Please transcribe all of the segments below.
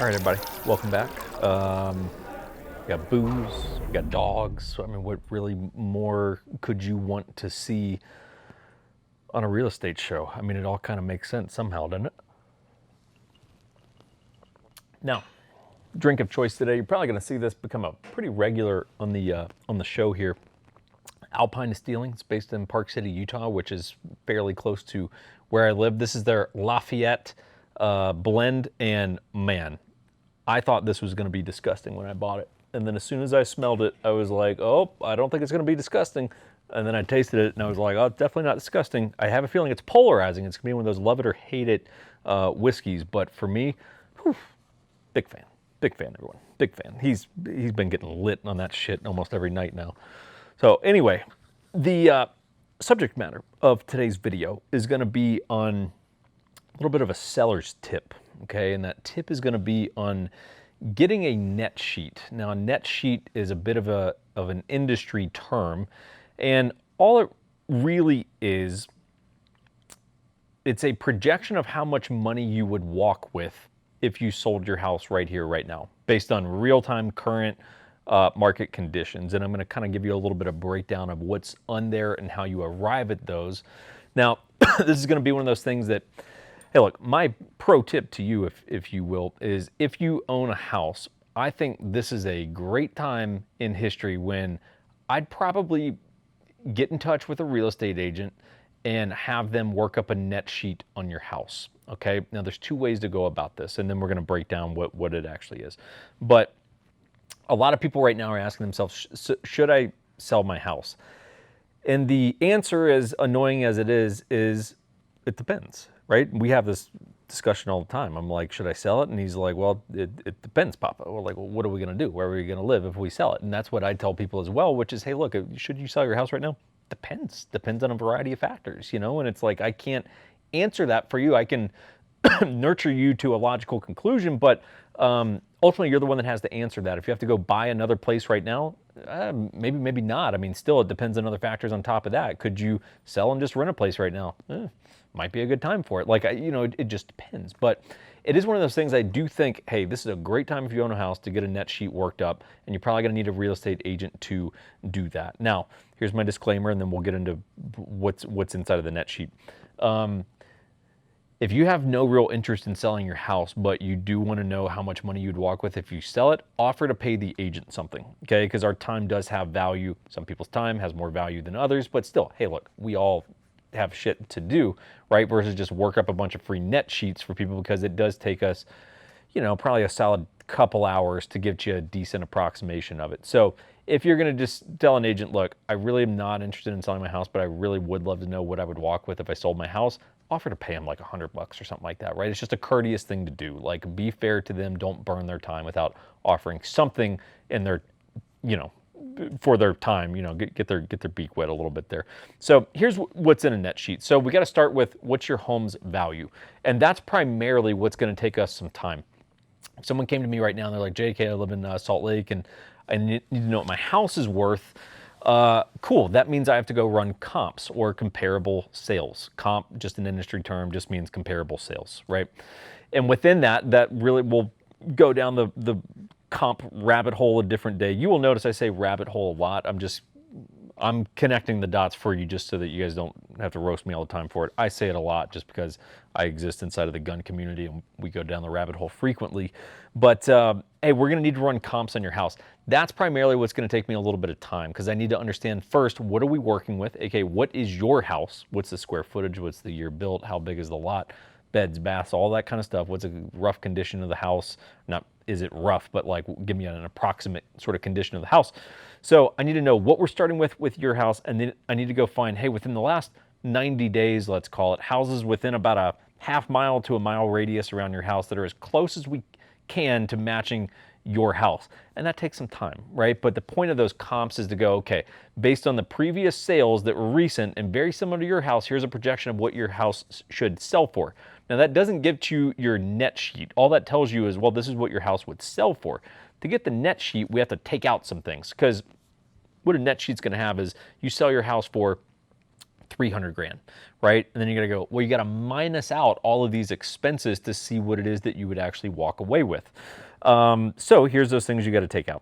All right, everybody, welcome back. We got booze, we got dogs. So, I mean, what really more could you want to see on a real estate show? I mean, it all kind of makes sense somehow, doesn't it? Now, drink of choice today. You're probably going to see this become a pretty regular on the show here. Alpine Distilling. It's based in Park City, Utah, which is fairly close to where I live. This is their Lafayette blend, and man, I thought this was going to be disgusting when I bought it. And then as soon as I smelled it, I was like, oh, I don't think it's going to be disgusting. And then I tasted it and I was like, oh, it's definitely not disgusting. I have a feeling it's polarizing. It's going to be one of those love it or hate it whiskeys. But for me, whew, big fan. Big fan, everyone. Big fan. He's been getting lit on that shit almost every night now. So anyway, the subject matter of today's video is going to be on a little bit of a seller's tip, okay? And that tip is going to be on getting a net sheet. Now, a net sheet is a bit of an industry term, and all it really is, it's a projection of how much money you would walk with if you sold your house right here, right now, based on real-time current market conditions. And I'm going to kind of give you a little bit of breakdown of what's on there and how you arrive at those. Now, this is going to be one of those things that, hey, look, my pro tip to you, if you will, is if you own a house, I think this is a great time in history when I'd probably get in touch with a real estate agent and have them work up a net sheet on your house. Okay, now there's two ways to go about this, and then we're going to break down what it actually is. But a lot of people right now are asking themselves, should I sell my house? And the answer, as annoying as it is it depends, right? We have this discussion all the time. I'm like, should I sell it? And he's like, well, it depends, Papa. We're like, well, what are we going to do? Where are we going to live if we sell it? And that's what I tell people as well, which is, hey, look, should you sell your house right now? Depends on a variety of factors, you know? And it's like, I can't answer that for you. I can nurture you to a logical conclusion, but ultimately you're the one that has to answer that. If you have to go buy another place right now, maybe not. I mean, still, it depends on other factors on top of that. Could you sell and just rent a place right now? Might be a good time for it. Like, it just depends. But it is one of those things I do think, hey, this is a great time if you own a house to get a net sheet worked up, and you're probably going to need a real estate agent to do that. Now, here's my disclaimer, and then we'll get into what's inside of the net sheet. If you have no real interest in selling your house, but you do want to know how much money you'd walk with if you sell it, offer to pay the agent something, okay? Because our time does have value. Some people's time has more value than others, but still, hey, look, we all have shit to do, right? Versus just work up a bunch of free net sheets for people, because it does take us, probably a solid couple hours to give you a decent approximation of it. So if you're going to just tell an agent, look, I really am not interested in selling my house, but I really would love to know what I would walk with if I sold my house, offer to pay them like $100 or something like that, right? It's just a courteous thing to do. Like, be fair to them. Don't burn their time without offering something in their, for their time, get their beak wet a little bit there. So here's what's in a net sheet. So we got to start with, what's your home's value? And that's primarily what's going to take us some time. If someone came to me right now and they're like, JK, I live in Salt Lake and I need to know what my house is worth. Cool. That means I have to go run comps or comparable sales. Comp, just an industry term, just means comparable sales, right? And within that really will go down the comp rabbit hole a different day. You will notice I say rabbit hole a lot. I'm connecting the dots for you just so that you guys don't have to roast me all the time for it. I say it a lot just because I exist inside of the gun community and we go down the rabbit hole frequently. But hey, we're going to need to run comps on your house. That's primarily what's going to take me a little bit of time, because I need to understand first, what are we working with? Okay, what is your house? What's the square footage? What's the year built? How big is the lot? Beds, baths, all that kind of stuff. What's a rough condition of the house? Not is it rough, but like, give me an approximate sort of condition of the house. So I need to know what we're starting with your house, and then I need to go find, hey, within the last 90 days, let's call it, houses within about a half-mile to a mile radius around your house that are as close as we can to matching your house. And that takes some time, right? But the point of those comps is to go, okay, based on the previous sales that were recent and very similar to your house, here's a projection of what your house should sell for. Now, that doesn't give you your net sheet. All that tells you is, well, this is what your house would sell for. To get the net sheet, we have to take out some things, because what a net sheet's going to have is, you sell your house for 300 grand, right? And then you got to go, well, you got to minus out all of these expenses to see what it is that you would actually walk away with. So here's those things you got to take out.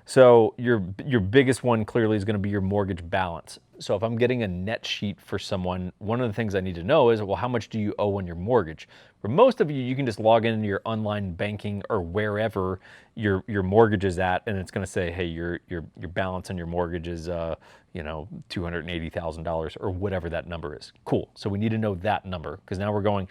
So your biggest one clearly is going to be your mortgage balance. So if I'm getting a net sheet for someone, one of the things I need to know is, well, how much do you owe on your mortgage? For most of you, you can just log into your online banking or wherever your mortgage is at, and it's going to say, hey, your balance on your mortgage is $280,000 or whatever that number is. Cool. So we need to know that number, because now we're going,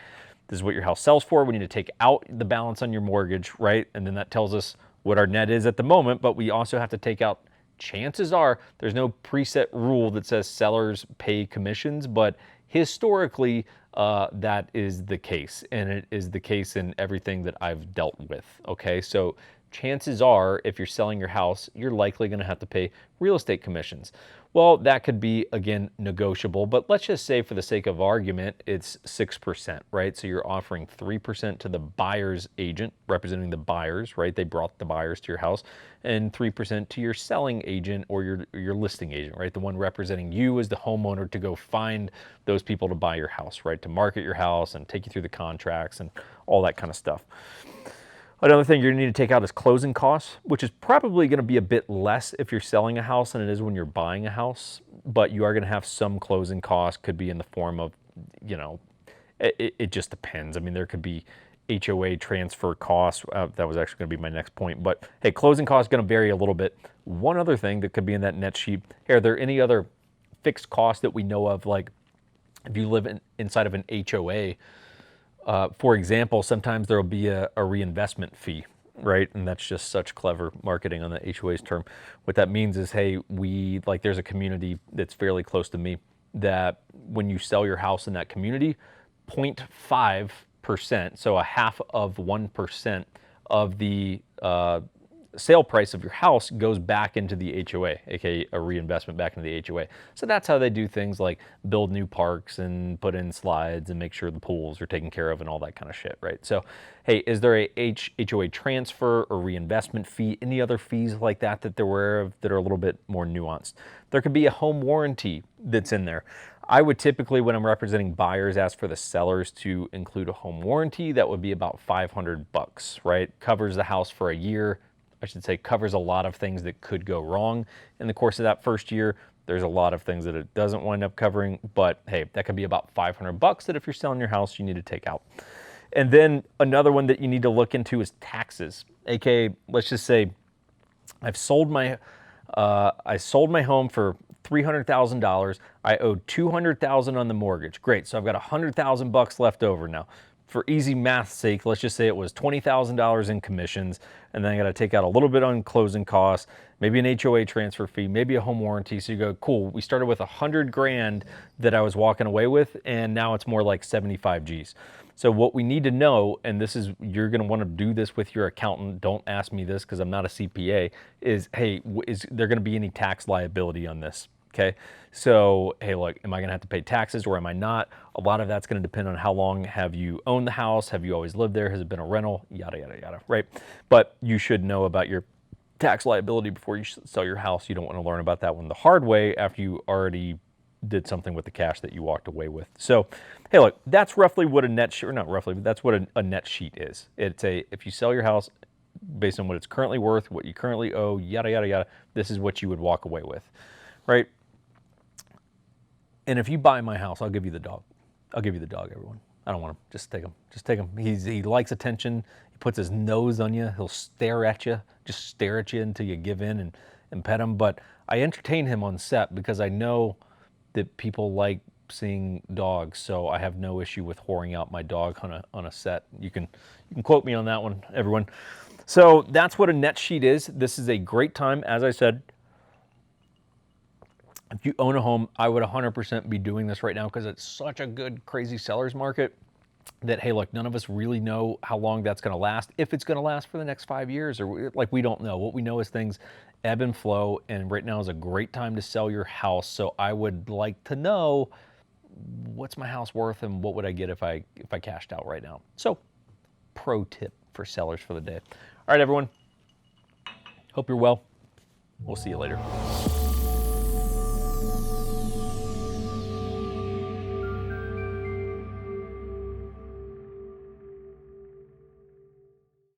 this is what your house sells for. We need to take out the balance on your mortgage, right? And then that tells us what our net is at the moment, but we also have to take out, chances are there's no preset rule that says sellers pay commissions, but historically that is the case, and it is the case in everything that I've dealt with. Okay, so chances are if you're selling your house, you're likely going to have to pay real estate commissions. Well, that could be, again, negotiable, but let's just say for the sake of argument, it's 6%, right? So you're offering 3% to the buyer's agent representing the buyers, right? They brought the buyers to your house, and 3% to your selling agent or your listing agent, right? The one representing you as the homeowner to go find those people to buy your house, right? To market your house and take you through the contracts and all that kind of stuff. Another thing you're going to need to take out is closing costs, which is probably going to be a bit less if you're selling a house than it is when you're buying a house, but you are going to have some closing costs. Could be in the form of, it just depends. I mean, there could be HOA transfer costs. That was actually going to be my next point, but hey, closing costs going to vary a little bit. One other thing that could be in that net sheet, are there any other fixed costs that we know of? Like if you live inside of an HOA, for example, sometimes there'll be a reinvestment fee, right? And that's just such clever marketing on the HOA's term. What that means is, hey, there's a community that's fairly close to me that when you sell your house in that community, 0.5%, so a half of 1% of the sale price of your house goes back into the HOA, aka a reinvestment back into the HOA. So that's how they do things like build new parks and put in slides and make sure the pools are taken care of and all that kind of shit, right? So, hey, is there a HOA transfer or reinvestment fee? Any other fees like that they're aware of that are a little bit more nuanced? There could be a home warranty that's in there. I would typically, when I'm representing buyers, ask for the sellers to include a home warranty. That would be about $500, right? Covers the house for a year. I should say covers a lot of things that could go wrong in the course of that first year. There's a lot of things that it doesn't wind up covering, but hey, that could be about $500 that if you're selling your house, you need to take out. And then another one that you need to look into is taxes. AKA, let's just say I sold my home for $300,000. I owed $200,000 on the mortgage. Great, so I've got $100,000 left over now. For easy math's sake, let's just say it was $20,000 in commissions, and then I got to take out a little bit on closing costs, maybe an HOA transfer fee, maybe a home warranty. So you go, cool, we started with 100 grand that I was walking away with, and now it's more like 75 G's. So what we need to know, and this is, you're going to want to do this with your accountant, don't ask me this because I'm not a CPA, is, hey, is there going to be any tax liability on this? Okay, so hey, look, am I going to have to pay taxes or am I not? A lot of that's going to depend on how long have you owned the house, have you always lived there, has it been a rental, yada, yada, yada, right? But you should know about your tax liability before you sell your house. You don't want to learn about that one the hard way after you already did something with the cash that you walked away with. So, hey, look, that's roughly what a net sheet, or not roughly, but that's what a net sheet is. It's if you sell your house based on what it's currently worth, what you currently owe, yada, yada, yada, this is what you would walk away with, right? And if you buy my house, I'll give you the dog. I'll give you the dog, everyone. I don't want him. Just take him. Just take him. He likes attention. He puts his nose on you. He'll stare at you. Just stare at you until you give in and pet him. But I entertain him on set because I know that people like seeing dogs. So I have no issue with whoring out my dog on a set. You can quote me on that one, everyone. So that's what a net sheet is. This is a great time, as I said. If you own a home, I would 100% be doing this right now because it's such a good, crazy seller's market that, hey, look, none of us really know how long that's going to last, if it's going to last for the next 5 years, or like, we don't know. What we know is things ebb and flow, and right now is a great time to sell your house. So I would like to know, what's my house worth and what would I get if I cashed out right now? So pro tip for sellers for the day. All right, everyone. Hope you're well. We'll see you later.